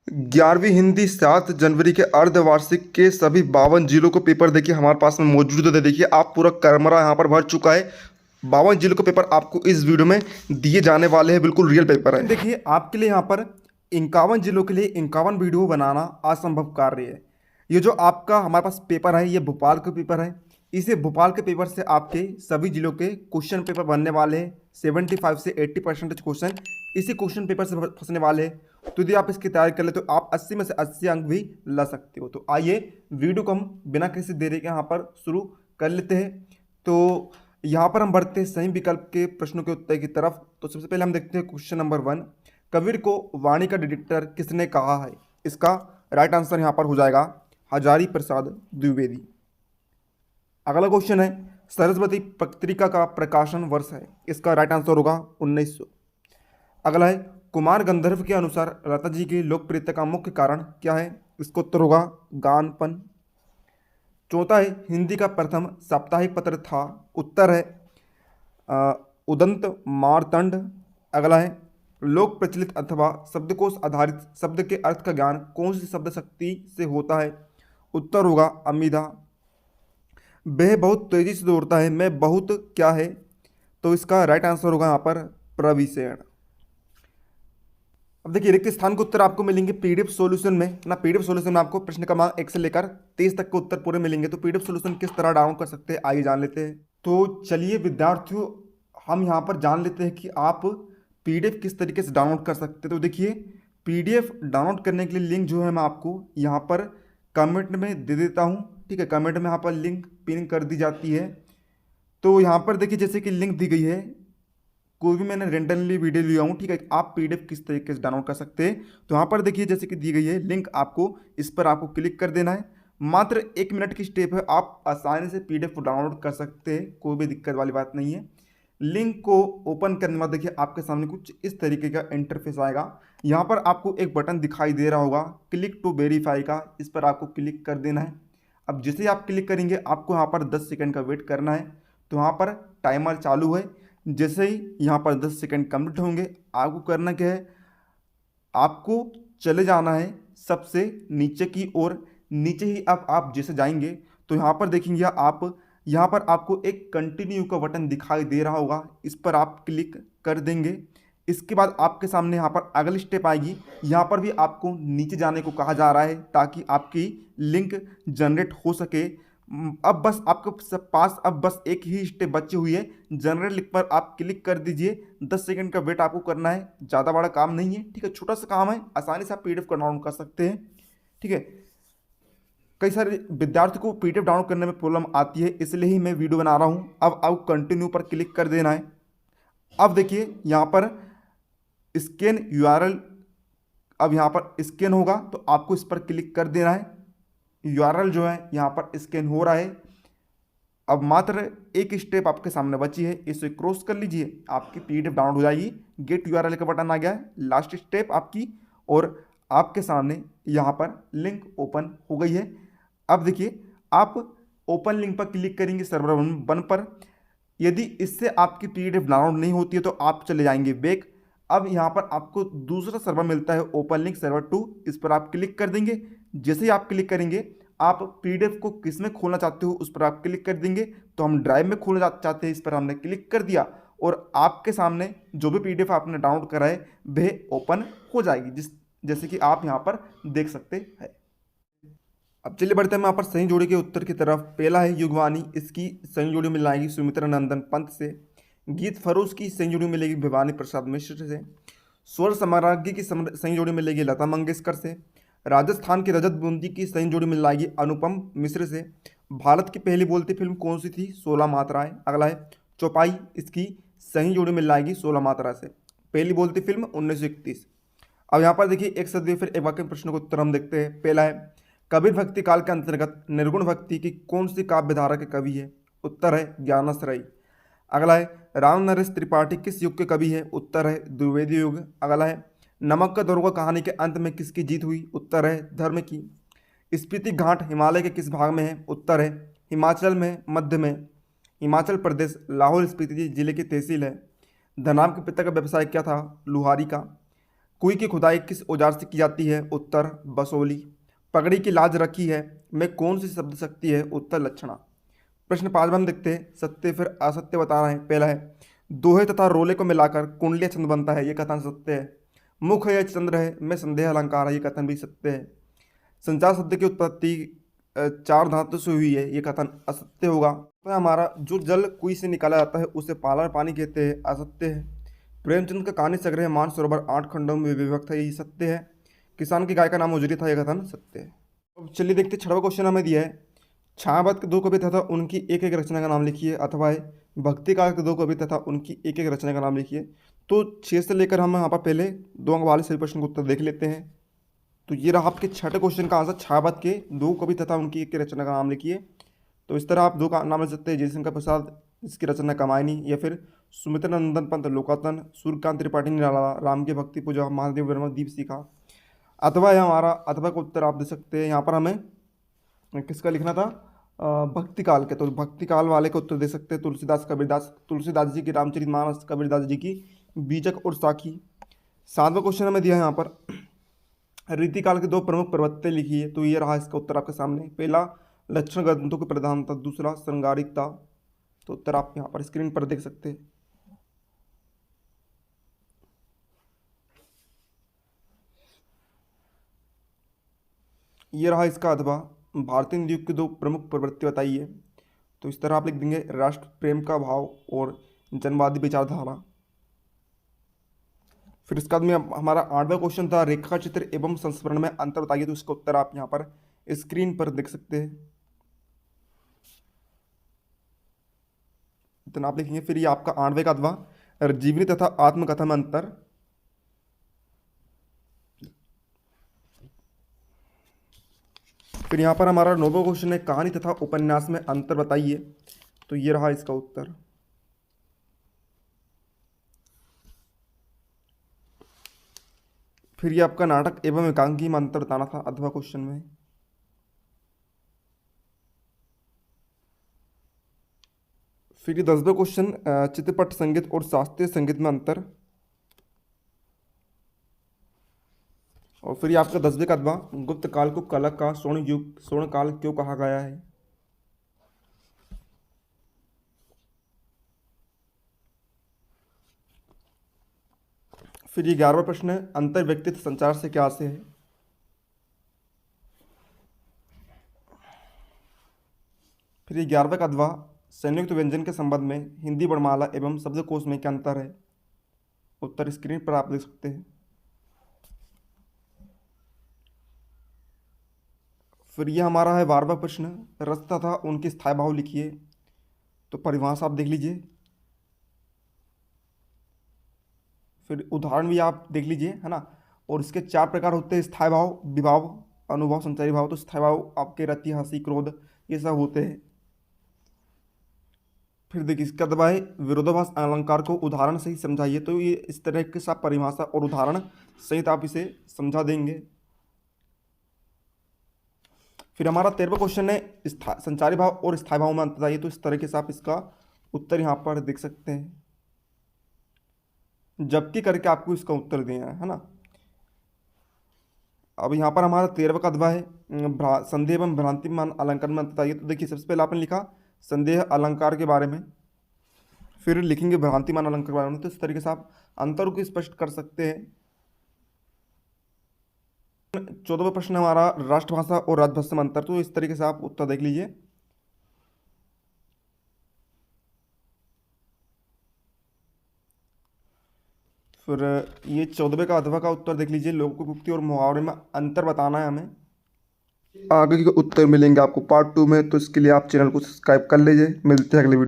11वीं हिंदी 7 जनवरी के अर्धवार्षिक के सभी 52 जिलों को पेपर देखिए हमारे पास में मौजूद है। देखिए आप पूरा कैमरा यहाँ पर भर चुका है। 52 जिलों के पेपर आपको इस वीडियो में दिए जाने वाले हैं, बिल्कुल रियल पेपर है। देखिए आपके लिए यहाँ पर 51 जिलों के लिए 51 वीडियो बनाना असंभव कार्य है। ये जो आपका हमारे पास पेपर है, ये भोपाल का पेपर है। इसे भोपाल के पेपर से आपके सभी जिलों के क्वेश्चन पेपर बनने वाले हैं। 75 से 80% क्वेश्चन इसी क्वेश्चन पेपर से फंसने वाले हैं। तो यदि आप इसकी तैयारी कर ले तो आप 80 में से 80 अंक भी ला सकते हो। तो आइए वीडियो को हम बिना किसी देरी के यहाँ पर शुरू कर लेते हैं। तो यहाँ पर हम बढ़ते हैं सही विकल्प के प्रश्नों के उत्तर की तरफ। तो सबसे पहले हम देखते हैं क्वेश्चन नंबर 1, कबीर को वाणी का डिटेक्टर किसने कहा है? इसका राइट आंसर यहाँ पर हो जाएगा हजारी प्रसाद द्विवेदी। अगला क्वेश्चन है, सरस्वती पत्रिका का प्रकाशन वर्ष है? इसका राइट आंसर होगा 1900। अगला है, कुमार गंधर्व के अनुसार लता जी की लोकप्रियता का मुख्य कारण क्या है? इसका उत्तर होगा गानपन। चौथा है, हिंदी का प्रथम साप्ताहिक पत्र था? उत्तर है उदंत मारतंड। अगला है, लोक प्रचलित अथवा शब्दकोश आधारित शब्द के अर्थ का ज्ञान कौन सी शब्द शक्ति से होता है? उत्तर होगा अमीधा। वह बहुत तेजी से दौड़ता है, मैं बहुत क्या है? तो इसका राइट आंसर होगा यहाँ पर प्रविषेण। अब देखिए रिक्त स्थान के उत्तर आपको मिलेंगे पीडीएफ सॉल्यूशन में ना। पीडीएफ सॉल्यूशन में आपको प्रश्न क्रमांक 1 से लेकर 23 तक के उत्तर पूरे मिलेंगे। तो पीडीएफ सॉल्यूशन किस तरह डाउनलोड कर सकते हैं आइए जान लेते हैं। तो चलिए विद्यार्थियों, हम यहाँ पर जान लेते हैं कि आप पीडीएफ किस तरीके से डाउनलोड कर सकते हैं। तो देखिए पीडीएफ डाउनलोड करने के लिए लिंक जो है मैं आपको यहाँ पर कमेंट में दे देता हूँ। ठीक है, कमेंट में यहाँ पर लिंक पिन कर दी जाती है। तो यहाँ पर देखिए जैसे कि लिंक दी गई है, कोई भी मैंने रेंडमली वीडियो लिया हूँ। ठीक है, आप पीडीएफ किस तरीके से डाउनलोड कर सकते हैं। तो यहाँ पर देखिए जैसे कि दी गई है लिंक, आपको इस पर आपको क्लिक कर देना है। मात्र 1 मिनट की स्टेप है, आप आसानी से पीडीएफ को डाउनलोड कर सकते हैं, कोई भी दिक्कत वाली बात नहीं है। लिंक को ओपन करने के बाद देखिए आपके सामने कुछ इस तरीके का इंटरफेस आएगा। यहाँ पर आपको एक बटन दिखाई दे रहा होगा क्लिक टू वेरीफाई का, इस पर आपको क्लिक कर देना है। अब जैसे ही आप क्लिक करेंगे आपको यहाँ पर 10 सेकंड का वेट करना है। तो यहाँ पर टाइमर चालू है। जैसे ही यहाँ पर 10 सेकंड कंप्लीट होंगे आपको करना क्या है, आपको चले जाना है सबसे नीचे की ओर। नीचे ही अब आप जैसे जाएंगे तो यहाँ पर देखेंगे आप, यहाँ पर आपको एक कंटिन्यू का बटन दिखाई दे रहा होगा, इस पर आप क्लिक कर देंगे। इसके बाद आपके सामने यहाँ पर अगली स्टेप आएगी। यहाँ पर भी आपको नीचे जाने को कहा जा रहा है ताकि आपकी लिंक जनरेट हो सके। अब बस आपके पास अब बस एक ही स्टेप बची हुई है, जनरेट लिंक पर आप क्लिक कर दीजिए। 10 सेकंड का वेट आपको करना है, ज़्यादा बड़ा काम नहीं है। ठीक है, छोटा सा काम है, आसानी से आप पीडीएफ को डाउनलोड कर सकते हैं। ठीक है, कई सारे विद्यार्थी को पीडीएफ डाउनलोड करने में प्रॉब्लम आती है, इसलिए ही मैं वीडियो बना रहा हूँ। अब आपको कंटिन्यू पर क्लिक कर देना है। अब देखिए यहाँ पर स्कैन यूआरएल, अब यहाँ पर स्कैन होगा तो आपको इस पर क्लिक कर देना है। यूआरएल जो है यहाँ पर स्कैन हो रहा है। अब मात्र एक स्टेप आपके सामने बची है, इसे क्रॉस कर लीजिए, आपकी पीडीएफ डाउनलोड हो जाएगी। गेट यूआरएल का बटन आ गया है, लास्ट स्टेप आपकी, और आपके सामने यहाँ पर लिंक ओपन हो गई है। अब देखिए आप ओपन लिंक पर क्लिक करेंगे सर्वर 1 पर। यदि इससे आपकी पीडीएफ डाउनलोड नहीं होती है तो आप चले जाएंगे बैक। अब यहाँ पर आपको दूसरा सर्वर मिलता है ओपन लिंक सर्वर 2, इस पर आप क्लिक कर देंगे। जैसे ही आप क्लिक करेंगे आप पीडीएफ को किस में खोलना चाहते हो उस पर आप क्लिक कर देंगे। तो हम ड्राइव में खोलना चाहते हैं, इस पर हमने क्लिक कर दिया और आपके सामने जो भी पीडीएफ आपने डाउनलोड करा है वह ओपन हो जाएगी, जैसे कि आप यहाँ पर देख सकते हैं। अब चलिए बढ़ते हैं यहाँ पर सही जोड़ी के उत्तर की तरफ। पहला है युगवानी, इसकी सही जोड़ी मिल जाएगी सुमित्रा नंदन पंत से। गीत फरोज की सही जोड़ी मिलेगी भिवानी प्रसाद मिश्र से। स्वर सम्राज्ञी की सही जोड़ी मिलेगी लता मंगेशकर से। राजस्थान की रजत बूंदी की सही जोड़ी मिल जाएगी अनुपम मिश्र से। भारत की पहली बोलती फिल्म कौन सी थी? 16 मात्राएं। अगला है चौपाई, इसकी सही जोड़ी मिल जाएगी 16 मात्रा से। पहली बोलती फिल्म 1931। अब यहाँ पर देखिए एक सदी फिर एक वाक्य प्रश्न का उत्तर हम देखते हैं। पहला है कबीर भक्ति काल के अंतर्गत निर्गुण भक्ति की कौन सी काव्य धारा के कवि है? उत्तर है ज्ञानाश्रयी। अगला है राम नरेश त्रिपाठी किस युग के कवि है? उत्तर है द्विवेदी युग। अगला है नमक का दरोगा कहानी के अंत में किसकी जीत हुई? उत्तर है धर्म की। स्पीति घाट हिमालय के किस भाग में है? उत्तर है हिमाचल में, मध्य में। हिमाचल प्रदेश लाहौल स्पीति जिले की तहसील है। धनाम के पिता का व्यवसाय क्या था? लुहारी का। कुएं की खुदाई किस औजार से की जाती है? उत्तर बसोली। पगड़ी की लाज रखी है में कौन सी शब्द शक्ति है? उत्तर लक्षणा। प्रश्न 5 में हम देखते हैं सत्य फिर असत्य बताना है। पहला है दोहे तथा रोले को मिलाकर कुंडलीय छंद बनता है, ये कथन सत्य है। मुख है या चंद्र है में संदेह अलंकार है, ये कथन भी सत्य है। संचार शब्द की उत्पत्ति चार धातु से हुई है, ये कथन असत्य होगा। तो हमारा जो जल कुएं से निकाला जाता है उसे पाला पानी कहते हैं, असत्य है। प्रेमचंद का कहानी संग्रह मानसरोवर 8 खंडों में विभक्त है, यही सत्य है। किसान की गाय का नाम उजरी था, यह कथन सत्य है। अब चलिए देखते 6वां क्वेश्चन हमें दिया है छायावाद के दो कवि तथा उनकी एक एक रचना का नाम लिखिए, अथवा है भक्ति काल के दो कवि तथा उनकी एक एक रचना का नाम लिखिए। तो 6 से लेकर हम यहाँ पर पहले 2 अंक वाले सभी प्रश्न का उत्तर देख लेते हैं। तो ये रहा आपके 6ठे क्वेश्चन का आंसर, छायावाद के दो कवि तथा उनकी एक रचना का नाम लिखिए। तो इस तरह आप दो का नाम ले सकते हैं, जयशंकर प्रसाद इसकी रचना कमायनी, या फिर सुमित्रा नंदन पंत लोकातन, सूर्यकांत त्रिपाठी निराला, राम की भक्ति पूजा, महादेव वर्मा दीप शिखा। अथवा है हमारा अथवा का उत्तर आप दे सकते हैं। यहाँ पर हमें किसका लिखना था? भक्ति काल के, तो भक्ति काल वाले का उत्तर दे सकते हैं तुलसीदास कबीरदास, तुलसीदास जी की रामचरितमानस, कबीरदास जी की बीजक और साखी। 7वां क्वेश्चन हमें दिया है यहाँ पर रीतिकाल के दो प्रमुख प्रवृत्ति लिखिए। तो ये रहा इसका उत्तर आपके सामने। पहला लक्षण ग्रंथों की प्रधानता, दूसरा श्रृंगारिकता। तो उत्तर आप यहाँ पर स्क्रीन पर देख सकते हैं। ये रहा इसका अथवा भारतीय युग की दो प्रमुख प्रवृत्ति बताइए। तो इस तरह आप लिख देंगे राष्ट्र प्रेम का भाव और जनवादी विचारधारा। फिर इसके बाद में हमारा 8वां क्वेश्चन था रेखा चित्र एवं संस्मरण में अंतर बताइए। तो इसका उत्तर आप यहाँ पर स्क्रीन पर देख सकते हैं, इतना आप लिखेंगे। फिर ये आपका 8वें का अथवा जीवनी तथा आत्मकथा में अंतर। फिर यहाँ पर हमारा 9वां क्वेश्चन है कहानी तथा उपन्यास में अंतर बताइए। तो ये रहा इसका उत्तर। फिर ये आपका नाटक एवं एकांकी में अंतर बताना था अथवा क्वेश्चन में। फिर ये 10वां क्वेश्चन चित्रपट संगीत और शास्त्रीय संगीत में अंतर। और फिर ये आपका 10वें का अथवा गुप्त काल को कला का स्वर्ण युग स्वर्ण काल क्यों कहा गया है। फिर ये 11वां प्रश्न है अंतर व्यक्तित्व संचार से क्या आशय है। फिर ये 11वां का अथवा संयुक्त व्यंजन के संबंध में हिंदी वर्णमाला एवं शब्दकोश में क्या अंतर है। उत्तर स्क्रीन पर आप देख सकते हैं। फिर ये हमारा है 12वां प्रश्न रस तथा उनके स्थायी भाव लिखिए। तो परिभाषा आप देख लीजिए, फिर उदाहरण भी आप देख लीजिए, है ना। और इसके 4 प्रकार होते हैं स्थायी भाव, विभाव, अनुभव, संचारी भाव। तो स्थायी भाव आपके रति, हंसी, क्रोध, ये सब होते हैं। फिर देखिए इसका अथवा है विरोधाभास अलंकार को उदाहरण से ही समझाइए। तो ये इस तरह के सब परिभाषा और उदाहरण सहित आप इसे समझा देंगे। फिर हमारा 13वां क्वेश्चन है संचारी भाव और स्थायी भाव में अंतर बताइए। तो इस तरीके से आप इसका उत्तर यहाँ पर देख सकते हैं, जबकि करके आपको इसका उत्तर देना है ना। अब यहाँ पर हमारा 13वां का अथवा है संदेह एवं भ्रांतिमान अलंकार में अंतर बताइए। तो देखिए सबसे पहले आपने लिखा संदेह अलंकार के बारे में, फिर लिखेंगे भ्रांतिमान अलंकार के बारे में। तो इस तरीके से आप अंतर को स्पष्ट कर सकते हैं। 14वां प्रश्न हमारा राष्ट्रभाषा और राजभाषा में अंतर। तो इस तरीके से आप उत्तर देख लीजिए। फिर ये 14वें का अथवा का उत्तर देख लीजिए लोकोक्ति और मुहावरे में अंतर बताना है हमें। आगे के उत्तर मिलेंगे आपको पार्ट 2 में। तो इसके लिए आप चैनल को सब्सक्राइब कर लीजिए। मिलते हैं अगले वीडियो।